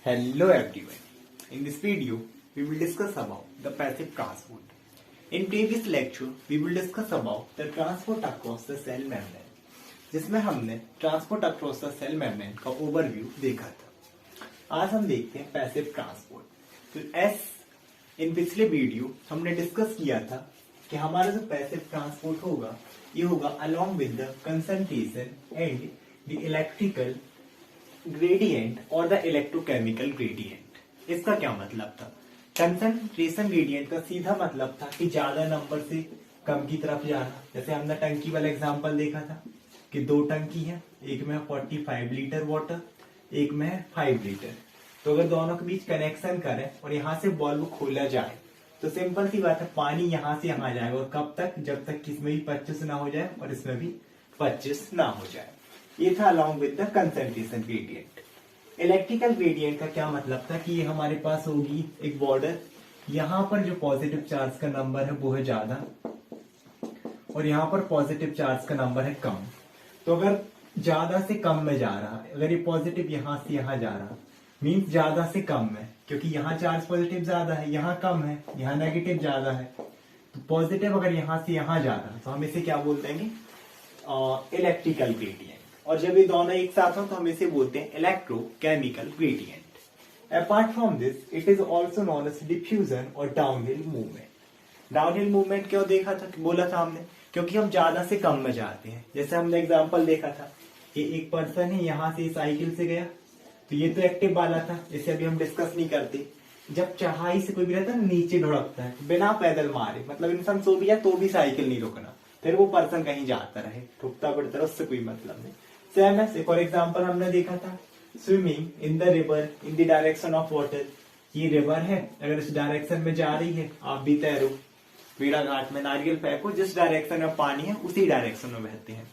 Hello everyone. In this video, we will discuss about the passive transport. In previous lecture, we will discuss about the transport across the cell membrane, जिसमें हमने transport across the cell membrane का overview देखा था। आज हम देखते हैं passive transport. तो इन पिछले वीडियो हमने डिस्कस किया था कि हमारा जो passive transport होगा, ये होगा along with the concentration and the electrical gradient और द इलेक्ट्रोकेमिकल ग्रेडियंट। इसका क्या मतलब था? कंसंट्रेशन ग्रेडियंट का सीधा मतलब था कि ज्यादा नंबर से कम की तरफ जाना। जैसे हमने टंकी वाला एग्जांपल देखा था कि दो टंकी है, एक में 45 लीटर वाटर, एक में 5 लीटर। तो अगर दोनों के बीच कनेक्शन करें और यहाँ से बल्ब खोला जाए तो सिंपल सी बात है, पानी यहाँ से यहाँ जाएगा। और कब तक? जब तक इसमें भी 25 ना हो जाए और इसमें भी 25 ना हो जाए। ये था along with the concentration gradient। Electrical gradient का क्या मतलब था कि ये हमारे पास होगी एक बॉर्डर, यहाँ पर जो पॉजिटिव चार्ज का नंबर है वो है ज्यादा और यहाँ पर पॉजिटिव चार्ज का नंबर है कम। तो अगर ज्यादा से कम में जा रहा है, अगर ये पॉजिटिव यहाँ से यहाँ जा रहा मीन्स ज्यादा से कम में, क्योंकि यहाँ चार्ज पॉजिटिव ज्यादा है, यहाँ कम है, यहाँ नेगेटिव ज्यादा है। तो पॉजिटिव अगर यहाँ से यहाँ जा रहा है तो हम इसे क्या बोल देंगे? Electrical gradient. और जब ये दोनों एक साथ हो तो हम इसे बोलते हैं electrochemical gradient. Apart from this, it is also known as diffusion और डाउनहिल मूवमेंट। डाउनहिल मूवमेंट क्यों देखा था, बोला था हमने? क्योंकि हम ज्यादा से कम में जाते हैं। जैसे हमने एग्जांपल देखा था कि एक पर्सन है, यहाँ से साइकिल से गया, तो ये तो एक्टिव वाला था, इसे अभी हम डिस्कस नहीं करते। जब चढ़ाई से कोई भी रहता है नीचे ढुड़कता है बिना पैदल मारे, मतलब इंसान सो भी जाए तो भी साइकिल नहीं रोकना, फिर वो पर्सन कहीं जाता रहे, ठुकता पड़ता रहे, उससे कोई मतलब नहीं। सेम है, फॉर एग्जाम्पल हमने देखा था swimming in the river in the direction of water. ये रिवर है, अगर इस डायरेक्शन में जा रही है, आप भी तैरो, पीड़ा घाट में नारियल फेंको, जिस डायरेक्शन में पानी है उसी डायरेक्शन में बहते हैं।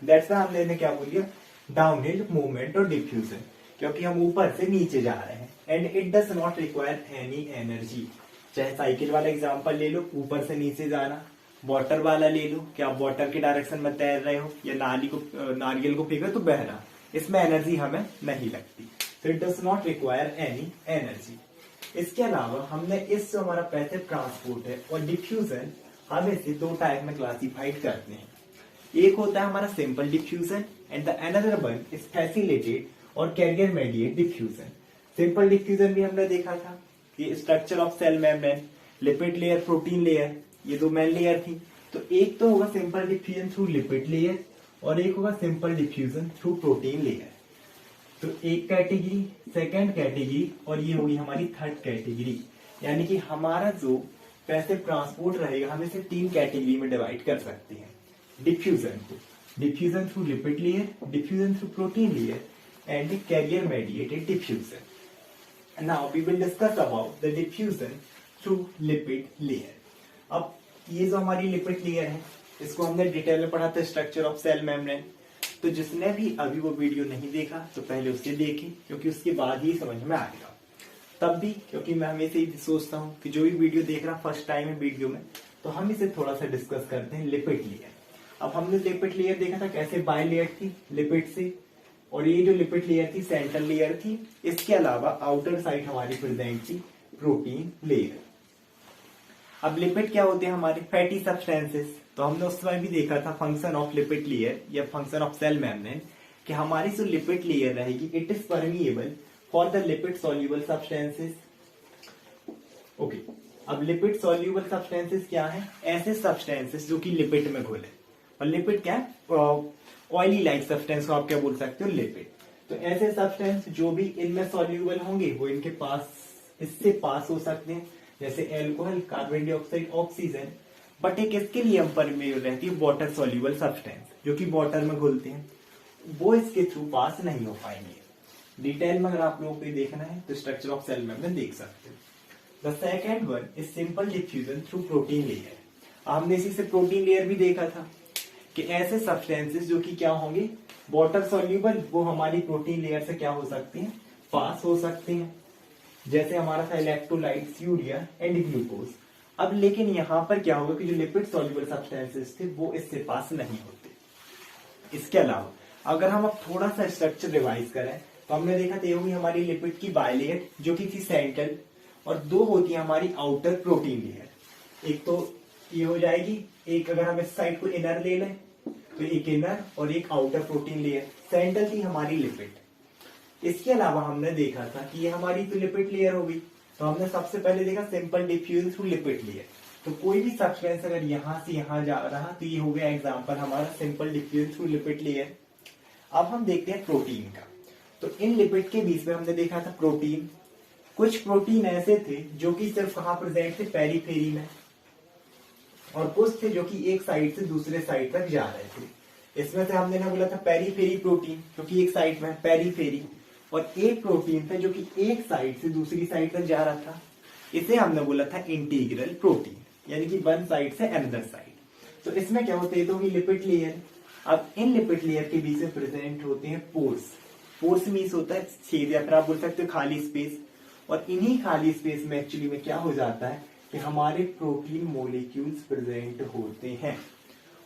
दैट्स व्हाई हमने क्या बोल दिया? डाउनहिल मूवमेंट और डिफ्यूजन, क्योंकि हम ऊपर से नीचे जा रहे हैं। And it does not require any energy. चाहे साइकिल वाला एग्जाम्पल ले लो, ऊपर से नीचे जाना, वाटर वाला ले लो कि आप वाटर के डायरेक्शन में तैर रहे हो, या नारियल को फेंक रहे हो तो बह रहा, इसमें एनर्जी हमें नहीं लगती। तो it does not require any energy. इसके अलावा हमने इस जो हमारा पैसिव ट्रांसपोर्ट है और डिफ्यूजन, हम इसे दो टाइप में क्लासिफाइड करते हैं। एक होता है हमारा simple diffusion and the another one is facilitated और carrier mediate diffusion. Simple diffusion भी हमने देखा था कि structure of cell membrane, lipid layer, protein layer, ये दो मेन लेयर थी। तो एक तो होगा simple diffusion through lipid layer और एक होगा simple diffusion through protein layer. तो एक कैटेगरी, सेकंड कैटेगरी और ये होगी हमारी थर्ड कैटेगरी। यानी कि हमारा जो पैसिव ट्रांसपोर्ट रहेगा हम इसे तीन कैटेगरी में डिवाइड कर सकते हैं डिफ्यूजन को। Diffusion through lipid layer, diffusion through protein layer and carrier mediated diffusion. Now we will discuss about the diffusion through lipid layer. अब ये जो हमारी लिपिड लेयर है, इसको हमने डिटेल में पढ़ा था, स्ट्रक्चर ऑफ सेल मेम्ब्रेन। तो जिसने भी अभी वो वीडियो नहीं देखा तो पहले उसे देखें, क्योंकि उसके बाद ही समझ में आएगा। तब भी, क्योंकि मैं हमेशा ही सोचता हूँ कि जो भी वीडियो देख रहा फर्स्ट टाइम है वीडियो में, तो हम इसे थोड़ा सा डिस्कस करते हैं लिपिड लेयर। अब हमने लिपिड लेयर देखा था कैसे बाय लेयर थी लिपिड से, और ये जो लिपिड लेयर थी सेंट्रल लेयर थी। इसके अलावा आउटर साइड हमारी प्रेजेंट थी प्रोटीन लेयर। अब लिपिड क्या होते हैं? हमारे फैटी सब्सटेंसेस। तो हमने उस समय भी देखा था फंक्शन ऑफ लिपिड लेयर या फंक्शन ऑफ सेल मेम्ब्रेन, कि हमारी जो लिपिड लेयर रहेगी it is permeable for the lipid soluble substances. Okay, अब लिपिड सॉल्युबल सब्सटेंसेस क्या है? ऐसे सब्सटेंसेस जो कि लिपिड में घुले। और लिपिड क्या है? ऑयली लाइक सब्सटेंस को आप क्या बोल सकते हो? लिपिड। तो ऐसे सब्सटेंस जो भी इनमें सॉल्युबल होंगे वो इनके पास, इससे पास हो सकते हैं, जैसे alcohol, carbon dioxide, oxygen. But एक इसके लिए परमिएबल रहती है वाटर सॉल्युबल सब्सटेंस, जो कि वाटर में घुलते हैं, वो इसके थ्रू पास नहीं हो पाएंगे। डिटेल में अगर आप लोगों को देखना है तो स्ट्रक्चर ऑफ सेल मेम्ब्रेन देख सकते हो। The second one is simple diffusion through protein layer. हमने इसी से प्रोटीन लेयर भी देखा था कि ऐसे सब्सटेंसेस जो कि क्या होंगे वाटर सॉल्युबल, वो हमारी प्रोटीन लेयर से क्या हो सकते हैं? पास हो सकते हैं। जैसे हमारा था इलेक्ट्रोलाइट्स, यूरिया एंड ग्लूकोज। अब लेकिन यहाँ पर क्या होगा कि जो लिपिड सॉल्युबल सब्सटेंसेस थे वो इससे पास नहीं होते। इसके अलावा अगर हम अब थोड़ा सा स्ट्रक्चर रिवाइज करें तो हमने देखा था ये होगी हमारी लिपिड की बायलेयर जो कि थी सेंट्रल, और दो होती है हमारी आउटर प्रोटीन लेयर। एक तो ये हो जाएगी, एक अगर हम इस साइड को इनर ले लें तो एक इनर और एक आउटर प्रोटीन लेयर। सेंट्रल थी हमारी लिपिड। इसके अलावा हमने देखा था कि ये हमारी तो लिपिड लेयर हो गई, तो हमने सबसे पहले देखा simple diffusion through lipid layer. तो कोई भी सब्सटेंस अगर यहां से यहां जा रहा तो ये हो गया एग्जांपल हमारा simple diffusion through lipid layer. अब हम देखते हैं प्रोटीन का। तो इन लिपिड के बीच में हमने देखा था प्रोटीन। कुछ प्रोटीन ऐसे थे जो कि सिर्फ कहां प्रेजेंट थे, पेरीफेरी में, और कुछ थे जो कि एक साइड से दूसरे साइड तक जा रहे थे। इसमें से हमने ना बोला था पेरीफेरी प्रोटीन जो कि एक साइड में है, पेरीफेरी, और एक प्रोटीन था जो कि एक साइड से दूसरी साइड तक जा रहा था, इसे हमने बोला था इंटीग्रल प्रोटीन, यानी कि वन साइड से अनदर साइड। तो इसमें क्या होते हैं, तो लिपिड लेयर। अब इन लिपिड लेयर के बीच में प्रेजेंट होते हैं पोर्स। पोर्स मीन्स होता है छेद, या फिर आप बोल सकते हो खाली स्पेस। और इन्हीं खाली स्पेस में एक्चुअली में क्या हो जाता है कि हमारे प्रोटीन मोलिक्यूल्स प्रेजेंट होते हैं,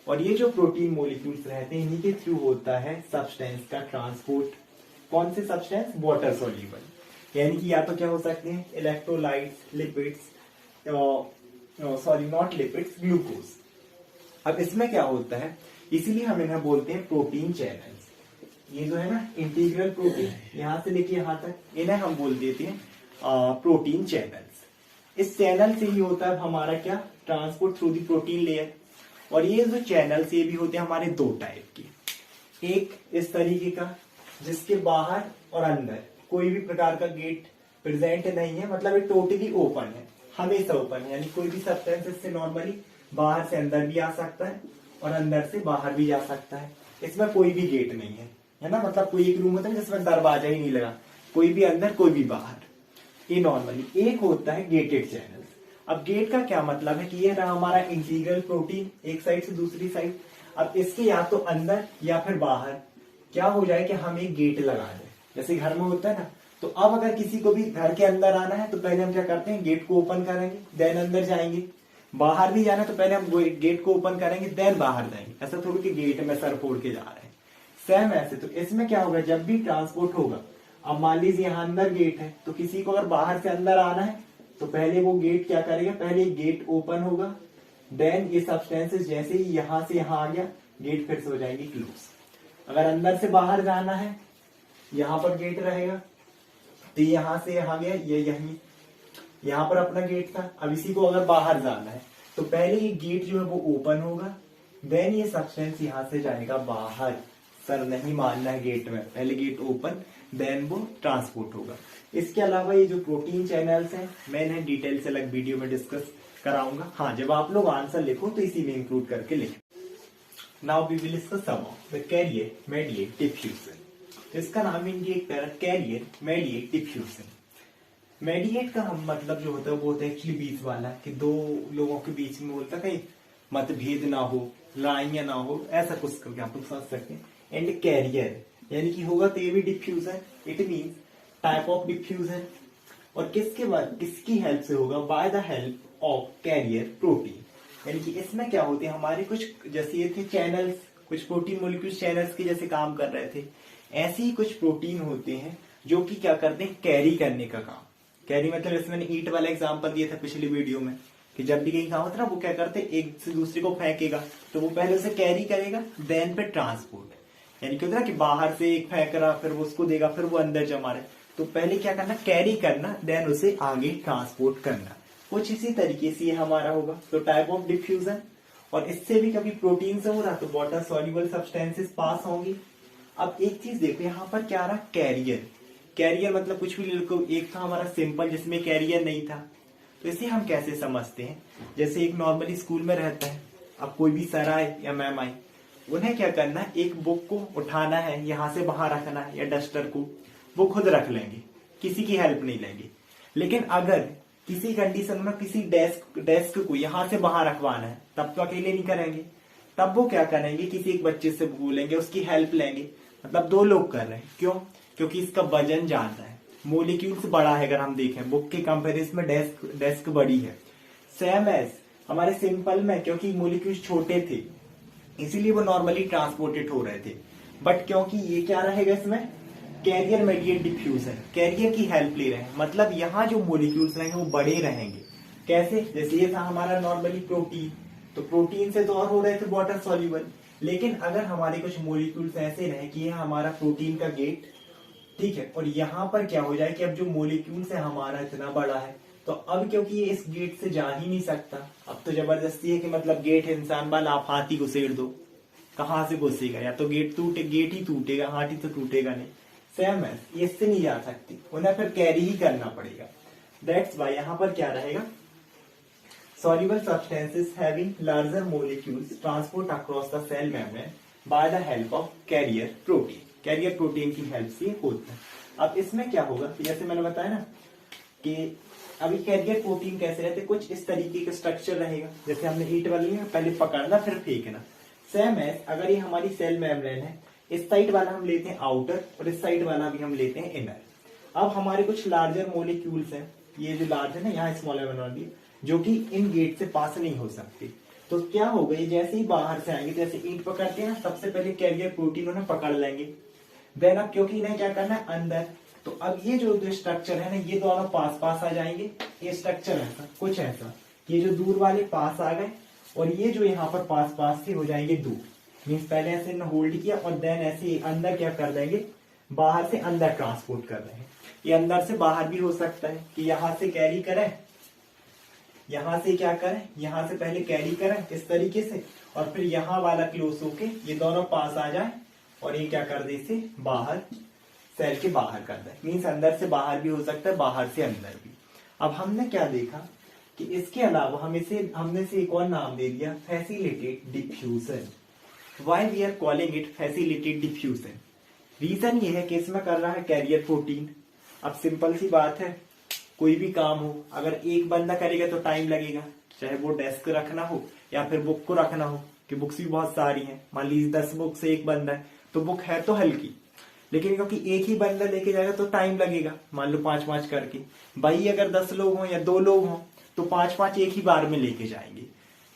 और ये जो प्रोटीन मोलिक्यूल्स रहते हैं इन्हीं के थ्रू होता है सब्सटेंस का ट्रांसपोर्ट। कौन से सब्सटेंस? वाटर सोल्यूबल, यानी कि या तो क्या हो सकते हैं electrolytes, lipids, sorry not lipids, glucose. अब इसमें क्या होता है, इसीलिए हम इन्हें बोलते हैं प्रोटीन चैनल्स। ये जो है ना इंटीग्रल प्रोटीन, यहां से लेके यहां तक, इन्हें हम बोल देते हैं प्रोटीन चैनल्स। इस चैनल से ही होता है हमारा क्या, transport through the protein layer. और ये जो चैनल्स ये भी होते हैं हमारे दो टाइप के। एक इस तरीके का जिसके बाहर और अंदर कोई भी प्रकार का गेट प्रेजेंट नहीं है, मतलब ये टोटली ओपन है, हमेशा ओपन है, यानी कोई भी सब्सटेंस इससे नॉर्मली बाहर से अंदर भी आ सकता है और अंदर से बाहर भी जा सकता है। इसमें कोई भी गेट नहीं है ना, मतलब कोई एक रूम होता है जिसमें दरवाजा ही नहीं लगा, कोई भी अंदर कोई भी बाहर, ये नॉर्मली। एक होता है गेटेड चैनल। अब गेट का क्या मतलब है कि ये रहा हमारा इंटीग्रल प्रोटीन एक साइड से दूसरी साइड। अब इसके या तो अंदर या फिर बाहर क्या हो जाए कि हम एक गेट लगा दें, जैसे घर में होता है ना। तो अब अगर किसी को भी घर के अंदर आना है तो पहले हम क्या करते हैं, गेट को ओपन करेंगे, देन अंदर जाएंगे। बाहर भी जाना है तो पहले हम गेट को ओपन करेंगे, देन बाहर जाएंगे। ऐसा थोड़ी कि गेट में सर फोड़ के जा रहे हैं। सेम ऐसे तो इसमें क्या होगा, जब भी ट्रांसपोर्ट होगा, अब मान लीजिए यहाँ अंदर गेट है, तो किसी को अगर बाहर से अंदर आना है तो पहले वो गेट क्या करेगा, पहले गेट ओपन होगा, देन ये सब्सटेंसेस जैसे ही यहां से यहां आ गया, गेट फिर से हो जाएगी क्लोज। अगर अंदर से बाहर जाना है, यहां पर गेट रहेगा, तो यहां से यहां गया, ये यहीं यहां पर अपना गेट था। अब इसी को अगर बाहर जाना है तो पहले ये गेट जो है वो ओपन होगा, देन ये सब्सटेंस यहां से जाएगा बाहर। सर नहीं मानना है गेट में, पहले गेट ओपन देन वो ट्रांसपोर्ट होगा। इसके अलावा ये जो प्रोटीन चैनल्स हैं मैं इन्हें डिटेल से अलग वीडियो में डिस्कस कराऊंगा। हाँ, जब आप लोग आंसर लिखो तो इसी में इंक्लूड करके लिखें। Now we will discuss about the carrier mediate diffusion. तो इसका नाम इंडिएट कर कैरियर मेडिएट डिफ्यूजन। मेडिएट का हम मतलब जो होता है वो होता है एक्चुअली बीच वाला, कि दो लोगों के बीच में बोलता कहीं मतभेद ना हो, लड़ाइयां ना हो, ऐसा कुछ करके आप लोग समझ सकते हैं। एंड कैरियर यानी कि होगा तो ये भी diffusion, it means type of diffusion. और किसके बाद किसकी हेल्प से होगा, by the help of carrier protein. यानी कि इसमें क्या होते हैं हमारे कुछ जैसे ये थे चैनल्स, कुछ प्रोटीन मोलिक्यूल्स चैनल्स के जैसे काम कर रहे थे, ऐसे ही कुछ प्रोटीन होते हैं जो कि क्या करते हैं, कैरी करने का काम। कैरी मतलब इसमें मैंने ईट वाला एग्जांपल दिया था पिछली वीडियो में, कि जब भी कहीं काम होता है ना, वो क्या करते हैं एक से दूसरे को फेंकेगा, तो वो पहले उसे कैरी करेगा, देन पे ट्रांसपोर्ट। यानी कि होता है ना कि बाहर से एक फेंक रहा, फिर वो उसको देगा, फिर वो अंदर जमा रहे, तो पहले क्या करना, कैरी करना, देन उसे आगे ट्रांसपोर्ट करना। कुछ इसी तरीके से ये हमारा होगा। तो टाइप ऑफ डिफ्यूजन, और इससे भी कभी प्रोटीन से हो रहा तो वाटर सॉल्युबल सब्सटेंसेस पास होंगी। अब एक चीज देखो यहाँ पर क्या रहा, कैरियर। कैरियर मतलब कुछ भी लिखो, एक था हमारा सिंपल जिसमें कैरियर नहीं था, तो इसे हम कैसे समझते हैं, जैसे एक नॉर्मली स्कूल में रहता है, अब कोई भी सर आए या मैम आए, उन्हें क्या करना है, एक बुक को उठाना है, यहाँ से वहां रखना है, या डस्टर को वो खुद रख लेंगे, किसी की हेल्प नहीं लेंगे। लेकिन अगर किसी कंडीशन में किसी डेस्क को यहाँ से वहां रखवाना है, तब तो अकेले नहीं करेंगे, तब वो क्या करेंगे, किसी एक बच्चे से बोलेंगे, उसकी हेल्प लेंगे। मतलब दो लोग कर रहे हैं, क्यों, क्योंकि इसका वजन ज्यादा है, मोलिक्यूल्स बड़ा है। अगर हम देखें बुक के कंपेरिजन में डेस्क बड़ी है। सेम एज हमारे सिंपल में, क्योंकि मोलिक्यूल्स छोटे थे इसीलिए वो नॉर्मली ट्रांसपोर्टेड हो रहे थे, बट क्योंकि ये क्या रहेगा, इसमें कैरियर मेडिएट डिफ्यूजन, कैरियर की हेल्प ले रहे हैं, मतलब यहाँ जो मोलिक्यूल्स रहेंगे वो बड़े रहेंगे। कैसे? जैसे ये था हमारा नॉर्मली प्रोटीन, तो प्रोटीन से तो और हो रहे थे वाटर सॉल्यूबल, लेकिन अगर हमारे कुछ मोलिक्यूल्स ऐसे रहे कि ये हमारा प्रोटीन का गेट, ठीक है, और यहाँ पर क्या हो जाए कि अब जो मोलिक्यूल्स है हमारा इतना बड़ा है, तो अब क्योंकि ये इस गेट से जा ही नहीं सकता, अब तो जबरदस्ती है कि मतलब गेट है, इंसान बाल आप हाथ ही घुसेड़ दो, कहाँ से घुसेगा? या तो गेट ही टूटेगा, हाथ ही तो टूटेगा नहीं। सेम है, ये इससे नहीं जा सकती, उन्हें फिर कैरी ही करना पड़ेगा। दैट्स वाई यहाँ पर क्या रहेगा, soluble substances having larger molecules transport across the cell membrane by the help of carrier protein, carrier protein की हेल्प से होता है। अब इसमें क्या होगा, जैसे मैंने बताया ना कि अभी कैरियर प्रोटीन कैसे रहते, कुछ इस तरीके का स्ट्रक्चर रहेगा, जैसे हमने ईंट वाली है, पहले पकड़ना फिर फेंकना। सेम है, अगर ये हमारी सेल मेम्ब्रेन है, इस साइड वाला हम लेते हैं आउटर और इस साइड वाला भी हम लेते हैं इनर। अब हमारे कुछ लार्जर मोलिक्यूल्स हैं, ये जो लार्ज है ना, यहाँ स्मॉलर बना दी, जो कि इन गेट से पास नहीं हो सकती, तो क्या होगा, ये जैसे ही बाहर से आएंगे, जैसे ईंट पकड़ते हैं ना, सबसे पहले कैरियर प्रोटीन उन्हें पकड़ लेंगे, देन अब क्योंकि इन्हें क्या करना है अंदर, तो अब ये जो स्ट्रक्चर है ना, ये दोनों पास पास आ जाएंगे, ये स्ट्रक्चर ऐसा कुछ ऐसा, ये जो दूर वाले पास आ गए और ये जो यहाँ पर पास पास से हो जाएंगे दूर, मीन्स पहले ऐसे होल्ड किया और देन ऐसे अंदर क्या कर देंगे, बाहर से अंदर ट्रांसपोर्ट कर रहे हैं। ये अंदर से बाहर भी हो सकता है कि यहाँ से कैरी करें, यहाँ से क्या करें, यहाँ से पहले कैरी करें इस तरीके से, और फिर यहाँ वाला क्लोज होके ये दोनों पास आ जाए और ये क्या कर दे, इसे बाहर सेल के बाहर कर दे, मीन्स अंदर से बाहर भी हो सकता है, बाहर से अंदर भी। अब हमने क्या देखा कि इसके अलावा हमने से एक और नाम दे दिया, facilitated diffusion. Why we are calling it facilitated diffusion? Reason ये है कि इसमें कर रहा है कैरियर प्रोटीन। अब सिंपल सी बात है, कोई भी काम हो, अगर एक बंदा करेगा तो टाइम लगेगा, चाहे वो डेस्क रखना हो या फिर बुक को रखना हो, कि बुक्स भी बहुत सारी हैं, मान लीजिए 10 बुक से एक बंदा है, तो बुक है तो हल्की, लेकिन क्योंकि एक ही बंदा लेके जाएगा तो टाइम लगेगा, मान लो 5-5 करके। भाई अगर 10 लोग हों या 2 लोग हों तो 5-5 एक ही बार में लेके जाएंगे।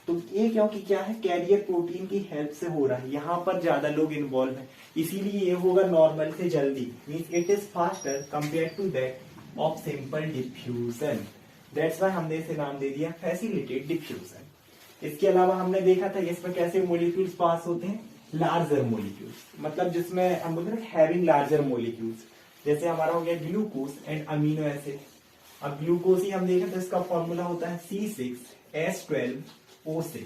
तो ये क्योंकि क्या है, कैरियर प्रोटीन की हेल्प से हो रहा है, यहाँ पर ज्यादा लोग इन्वॉल्व हैं, इसीलिए ये होगा नॉर्मल से जल्दी, means it is faster compare to that of simple diffusion. That's why हमने इसे नाम दे दिया फैसिलिटेड डिफ्यूजन। इसके अलावा हमने देखा था इसमें कैसे मोलिक्यूल्स पास होते हैं, लार्जर मोलिक्यूल्स, मतलब जिसमें हम बोलते हैं हैविंग लार्जर मोलिक्यूल्स, जैसे हमारा हो गया ग्लूकोज एंड अमीनो एसिड। अब ग्लूकोज ही हम देखें तो इसका फॉर्मूला होता है C6H12O6,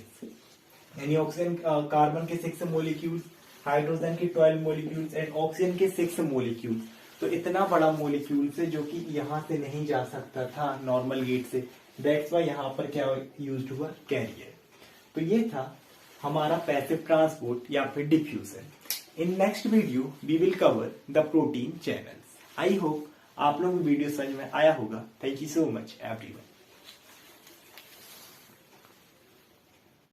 यानी ऑक्सीजन कार्बन के 6 मोलिक्यूल्स, हाइड्रोजन के 12 मोलिक्यूल्स एंड ऑक्सीजन के 6 मोलिक्यूल्स। तो इतना बड़ा मोलिक्यूल से जो कि यहाँ से नहीं जा सकता था नॉर्मल गेट से, दैट्स वाई यहाँ पर क्या यूज्ड हुआ, कैरियर। तो ये था हमारा पैसिव ट्रांसपोर्ट या फिर diffusion. In next video we will cover the protein channels. I hope आप लोगों को वीडियो समझ में आया होगा। Thank you so much everyone.